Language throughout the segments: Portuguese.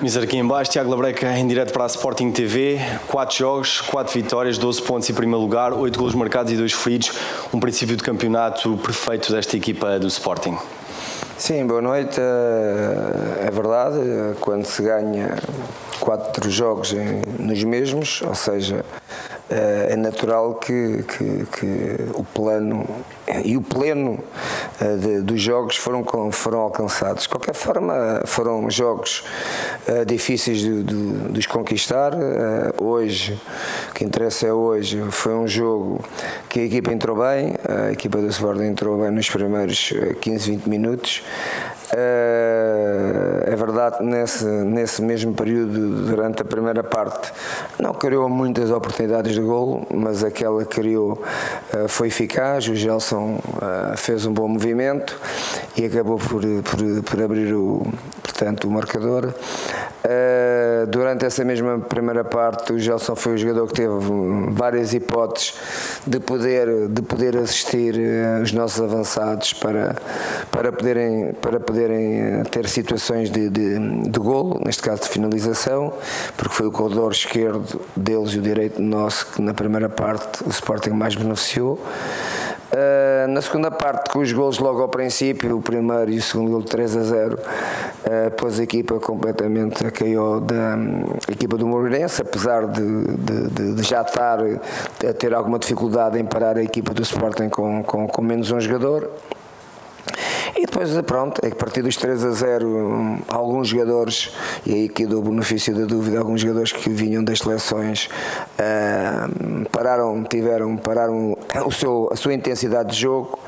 Mister, aqui em baixo, Tiago Labreca em direto para a Sporting TV, 4 jogos, 4 vitórias, 12 pontos em primeiro lugar, 8 golos marcados e 2 feridos, um princípio de campeonato perfeito desta equipa do Sporting. Sim, boa noite, é verdade, quando se ganha 4 jogos nos mesmos, ou seja, é natural que o plano e o pleno dos jogos foram alcançados. De qualquer forma, foram jogos difíceis de os conquistar. Hoje, o que interessa é hoje, foi um jogo que a equipa entrou bem, a equipa do Sporting entrou bem nos primeiros 15, 20 minutos. É verdade que nesse mesmo período, durante a primeira parte, não criou muitas oportunidades de golo, mas aquela que criou foi eficaz. O Gelson fez um bom movimento e acabou por abrir o marcador. Durante essa mesma primeira parte, o Gelson foi o jogador que teve várias hipóteses de poder assistir os nossos avançados para poderem ter situações de golo, neste caso de finalização, porque foi o corredor esquerdo deles e o direito nosso que na primeira parte o Sporting mais beneficiou. Na segunda parte, com os golos logo ao princípio, o primeiro e o segundo golo 3-0, pôs a equipa completamente a KO da equipa do Moreirense, apesar de já estar a ter alguma dificuldade em parar a equipa do Sporting com menos um jogador. E depois, pronto, a partir dos 3-0, alguns jogadores, e aí que dou o benefício da dúvida, alguns jogadores que vinham das seleções pararam a sua intensidade de jogo,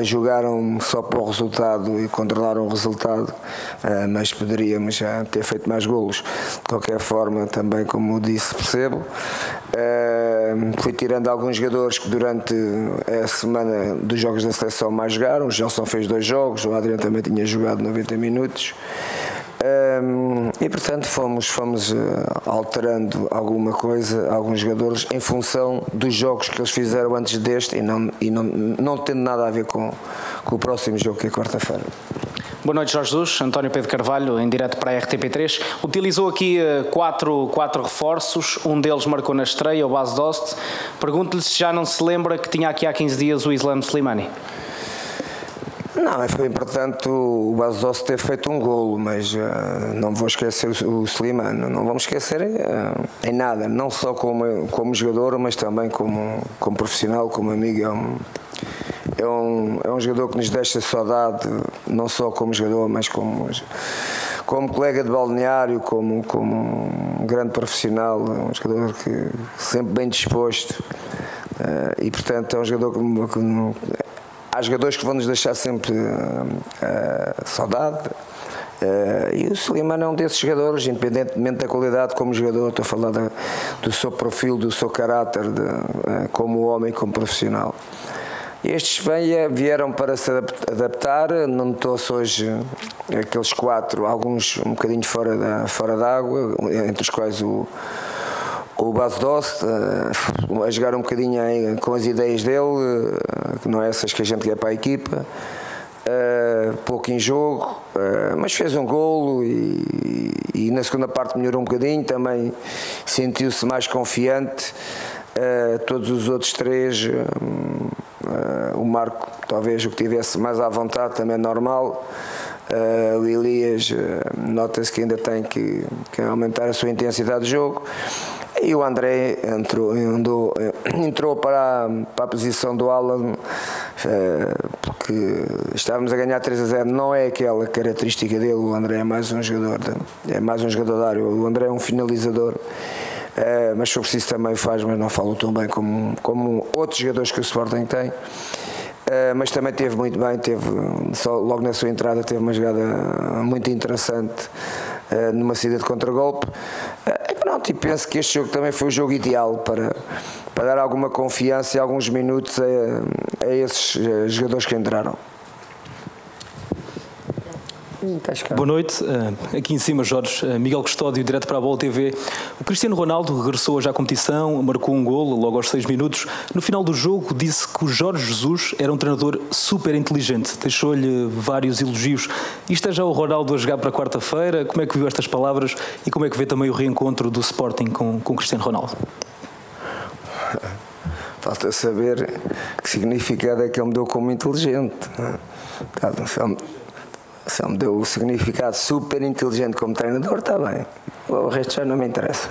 jogaram só para o resultado e controlaram o resultado, mas poderíamos já ter feito mais golos. De qualquer forma, também, como disse, percebo. Fui tirando alguns jogadores que durante a semana dos jogos da seleção mais jogaram. O Gelson fez 2 jogos, o Adriano também tinha jogado 90 minutos. E portanto fomos alterando alguma coisa, alguns jogadores, em função dos jogos que eles fizeram antes deste e não tendo nada a ver com o próximo jogo, que é quarta-feira. Boa noite, Jorge Jesus. António Pedro Carvalho, em direto para a RTP3. Utilizou aqui 4 reforços, um deles marcou na estreia, o Bas Dost. Pergunto-lhe se já não se lembra que tinha aqui há 15 dias o Islam Slimani. Não, foi importante o Bas Dost ter feito um golo, mas não vou esquecer o Slimani, não vamos esquecer em nada, não só como jogador, mas também como profissional, como amigo. É um jogador que nos deixa saudade, não só como jogador, mas como colega de balneário, como um grande profissional, um jogador que sempre bem disposto, e portanto é um jogador que há jogadores que vão nos deixar sempre saudade. E o Slimani é um desses jogadores, independentemente da qualidade como jogador, estou a falar do seu perfil, do seu caráter, como homem, como profissional. Estes vieram para se adaptar, não notou-se hoje aqueles 4, alguns um bocadinho fora da água, entre os quais o Bas Dost, a jogar um bocadinho com as ideias dele, que não é essas que a gente quer para a equipa, pouco em jogo, mas fez um golo e na segunda parte melhorou um bocadinho, também sentiu-se mais confiante. Todos os outros 3, o Marco talvez o que tivesse mais à vontade, também é normal. O Elias nota-se que ainda tem que aumentar a sua intensidade de jogo. E o André entrou para a posição do Alan, porque estávamos a ganhar 3-0, não é aquela característica dele. O André é mais um jogador da área, o André é um finalizador. Mas se for preciso também o faz, mas não falo tão bem como outros jogadores que o Sporting tem. Mas também teve muito bem, logo na sua entrada teve uma jogada muito interessante numa saída de contragolpe. E penso que este jogo também foi o jogo ideal para dar alguma confiança e alguns minutos a esses jogadores que entraram. Boa noite, aqui em cima Jorge, Miguel Custódio, direto para a Bola TV. O Cristiano Ronaldo regressou hoje à competição, marcou um golo logo aos 6 minutos. No final do jogo disse que o Jorge Jesus era um treinador super inteligente, deixou-lhe vários elogios. Isto é já o Ronaldo a jogar para quarta-feira? Como é que viu estas palavras e como é que vê também o reencontro do Sporting com o Cristiano Ronaldo? Falta saber que significado é que ele me deu como inteligente. Se ele me deu o significado super inteligente como treinador, está bem. O resto já não me interessa.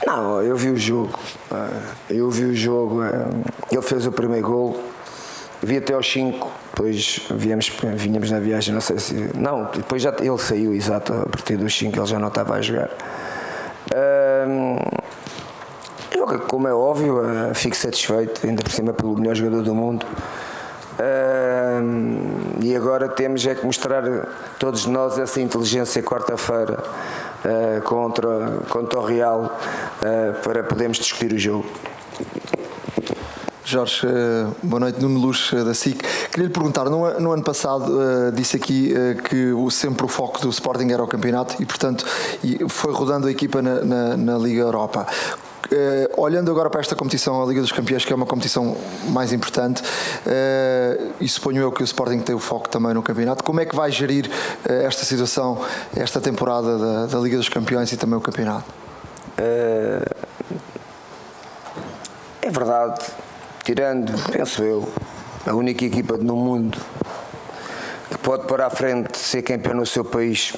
Não, eu vi o jogo. Ele fez o primeiro golo. Vi até aos 5. Depois vinhamos na viagem, não sei se... Não, depois já ele saiu, exato. A partir dos 5 ele já não estava a jogar. Como é óbvio, fico satisfeito, ainda por cima pelo melhor jogador do mundo. E agora temos é que mostrar todos nós essa inteligência quarta-feira contra o Real para podermos discutir o jogo. Jorge, boa noite, Nuno Luz da SIC. Queria lhe perguntar, no ano passado disse aqui que sempre o foco do Sporting era o campeonato e portanto foi rodando a equipa na Liga Europa. Olhando agora para esta competição, a Liga dos Campeões, que é uma competição mais importante, e suponho eu que o Sporting tem o foco também no campeonato, como é que vai gerir esta situação, esta temporada da Liga dos Campeões e também o campeonato? É verdade, tirando, penso eu, a única equipa no mundo que pode pôr à frente ser campeão no seu país,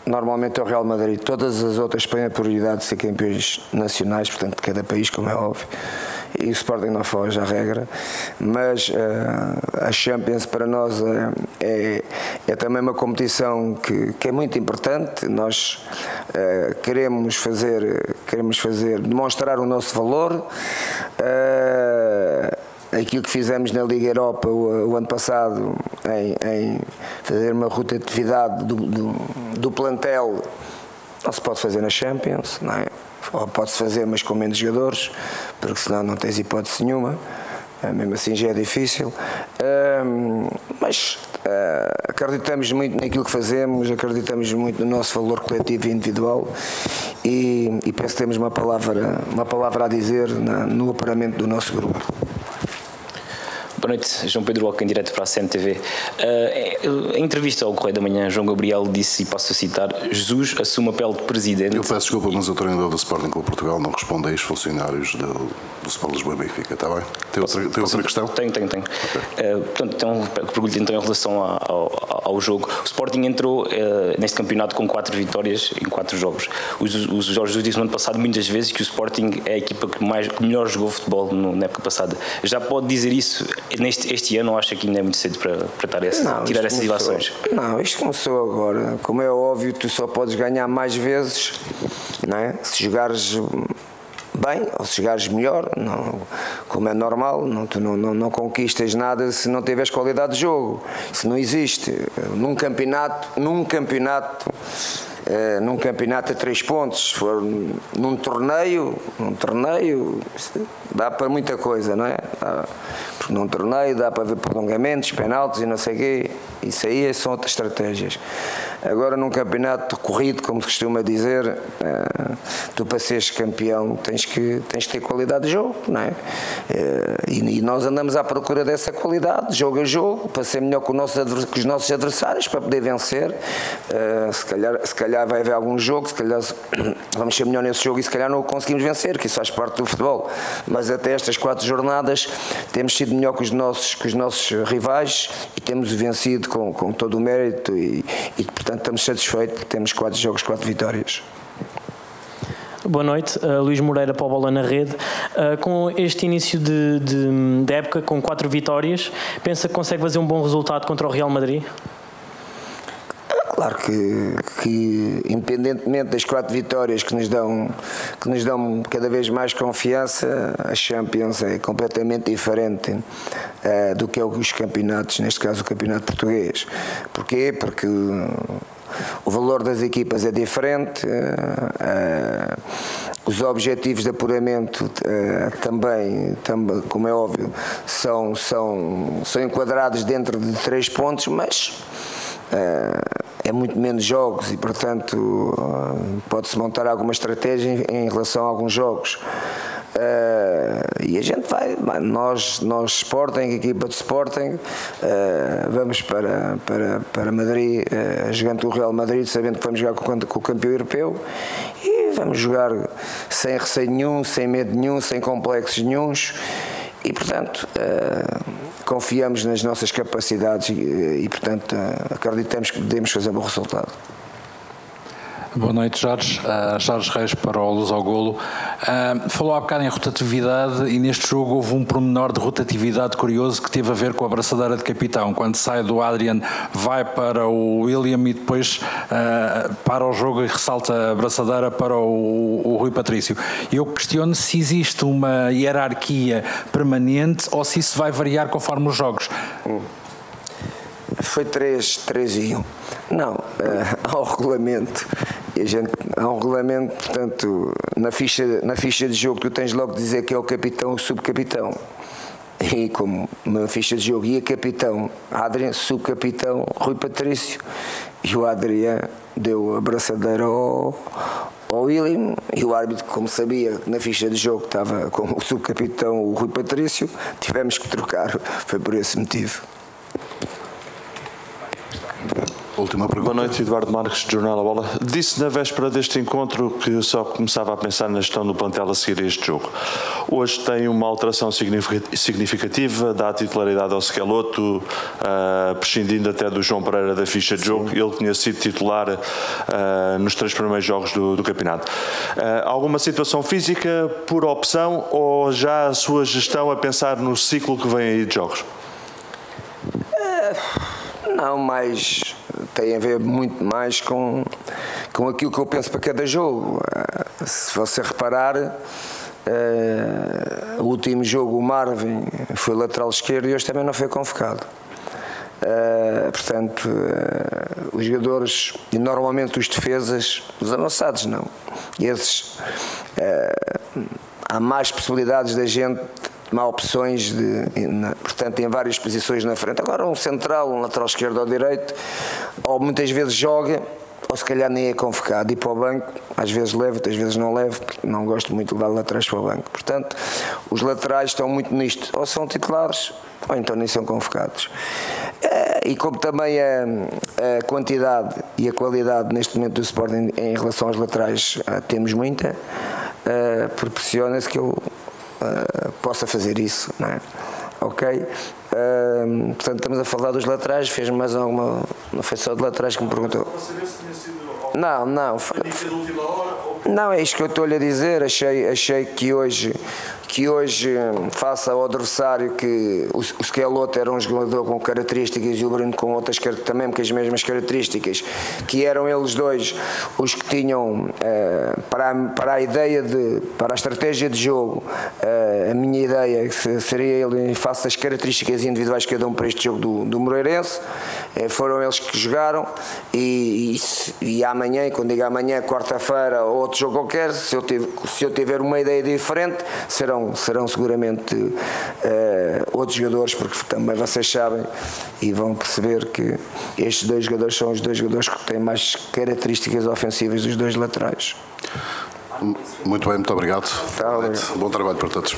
normalmente é o Real Madrid. Todas as outras têm a prioridade de ser campeões nacionais, portanto, de cada país, como é óbvio. E o Sporting não foge à regra. Mas a Champions para nós é também uma competição que é muito importante. Nós queremos demonstrar o nosso valor. Aquilo que fizemos na Liga Europa o ano passado, em fazer uma rotatividade do plantel, não se pode fazer na Champions, não é? Ou pode-se fazer, mas com menos jogadores, porque senão não tens hipótese nenhuma. Mesmo assim já é difícil. Mas acreditamos muito naquilo que fazemos, acreditamos muito no nosso valor coletivo e individual e penso que temos uma palavra a dizer no operamento do nosso grupo. Boa noite, João Pedro Walker, em direto para a CMTV. Em entrevista ao Correio da Manhã, João Gabriel disse, e passo a citar, Jesus assume a pele de presidente. Eu peço desculpa, mas o treinador do Sporting Clube Portugal não responde a ex-funcionários do Sport Lisboa e Benfica, está bem? Tem outra questão? Tenho. Okay. Portanto, pergunto então em relação ao jogo. O Sporting entrou neste campeonato com 4 vitórias em 4 jogos. O Jorge Jesus disse no ano passado muitas vezes que o Sporting é a equipa que melhor jogou futebol na época passada. Já pode dizer isso este ano, ou acha que ainda é muito cedo para tirar essas ilações? Não, isto começou agora. Como é óbvio, tu só podes ganhar mais vezes, não é? Se jogares bem ou se jogares melhor, não, como é normal, tu não conquistas nada se não tiveres qualidade de jogo. Isso não existe. Num campeonato a 3 pontos, se for num torneio dá para muita coisa, não é? Porque num torneio dá para ver prolongamentos, penaltis e não sei o quê. Isso aí são outras estratégias. Agora num campeonato corrido, como se costuma dizer, tu para seres campeão tens que ter qualidade de jogo, não é? E nós andamos à procura dessa qualidade, jogo a jogo, para ser melhor com os nossos adversários, para poder vencer. Se calhar vai haver algum jogo, se calhar vamos ser melhor nesse jogo e se calhar não o conseguimos vencer, que isso faz parte do futebol. Mas até estas 4 jornadas temos sido melhor que os nossos rivais e temos vencido com todo o mérito e portanto estamos satisfeitos porque temos 4 jogos, 4 vitórias. Boa noite, Luís Moreira para o Bola na Rede. Com este início de época, com 4 vitórias, pensa que consegue fazer um bom resultado contra o Real Madrid? Claro que independentemente das 4 vitórias que nos dão cada vez mais confiança, a Champions é completamente diferente do que é os campeonatos, neste caso o campeonato português. Porquê? Porque o valor das equipas é diferente, Os objetivos de apuramento também, como é óbvio, são enquadrados dentro de 3 pontos, mas é muito menos jogos e, portanto, pode-se montar alguma estratégia em relação a alguns jogos. E a gente nós Sporting, equipa de Sporting, vamos para Madrid, jogando o Real Madrid, sabendo que vamos jogar com o campeão europeu, e vamos jogar sem receio nenhum, sem medo nenhum, sem complexos nenhuns, e portanto confiamos nas nossas capacidades e portanto acreditamos que podemos fazer um bom resultado. Boa noite, Jorge. Jorge Reis para o Luz ao Golo. Falou há bocado em rotatividade e neste jogo houve um pormenor de rotatividade curioso que teve a ver com a abraçadeira de capitão. Quando sai do Adrian, vai para o William e depois para o jogo e ressalta a abraçadeira para o Rui Patrício. Eu questiono se existe uma hierarquia permanente ou se isso vai variar conforme os jogos. Foi 3-1. Não, há um regulamento. Há um regulamento, portanto, na ficha de jogo tu tens logo de dizer que é o capitão ou o subcapitão. E como na ficha de jogo ia capitão Adrian, subcapitão Rui Patrício, e o Adrian deu a abraçadeira ao William, e o árbitro, como sabia que na ficha de jogo estava com o subcapitão o Rui Patrício, tivemos que trocar. Foi por esse motivo. Última pergunta. Boa noite, Eduardo Marques, Jornal A Bola. Disse na véspera deste encontro que só começava a pensar na gestão do plantel a seguir a este jogo. Hoje tem uma alteração significativa, dá a titularidade ao Schelotto, prescindindo até do João Pereira da ficha de jogo. Ele tinha sido titular nos 3 primeiros jogos do campeonato. Alguma situação física por opção ou já a sua gestão a pensar no ciclo que vem aí de jogos? Não, mas tem a ver muito mais com aquilo que eu penso para cada jogo. Se você reparar, o último jogo, o Marvin foi lateral esquerdo e hoje também não foi convocado. Portanto, os jogadores e normalmente os defesas, os avançados não. Esses, há mais possibilidades da gente tomar opções portanto, em várias posições na frente. Agora um central, um lateral esquerdo ou direito, ou muitas vezes joga, ou se calhar nem é convocado, e para o banco, às vezes levo, outras vezes não levo, porque não gosto muito de levar laterais para o banco. Portanto, os laterais estão muito nisto, ou são titulares, ou então nem são convocados. E como também a quantidade e a qualidade neste momento do Sporting em relação aos laterais temos muita, proporciona-se que eu possa fazer isso, não é? Ok? Portanto, estamos a falar dos laterais. Fez-me mais alguma. Não foi só de laterais que me perguntou. Não, não é isto que eu estou-lhe a dizer. Achei que hoje, face ao adversário, que o Schelotto era um jogador com características e o Bruno com outras, também com as mesmas características, que eram eles dois os que tinham para a ideia para a estratégia de jogo, a minha ideia seria ele face às características individuais que cada um para este jogo do Moreirense. Foram eles que jogaram e amanhã, e quando digo amanhã, quarta-feira ou outro jogo qualquer, se eu tiver uma ideia diferente, serão seguramente outros jogadores, porque também vocês sabem e vão perceber que estes 2 jogadores são os 2 jogadores que têm mais características ofensivas dos 2 laterais. Muito bem, muito obrigado. Tá, obrigado. Bom trabalho para todos.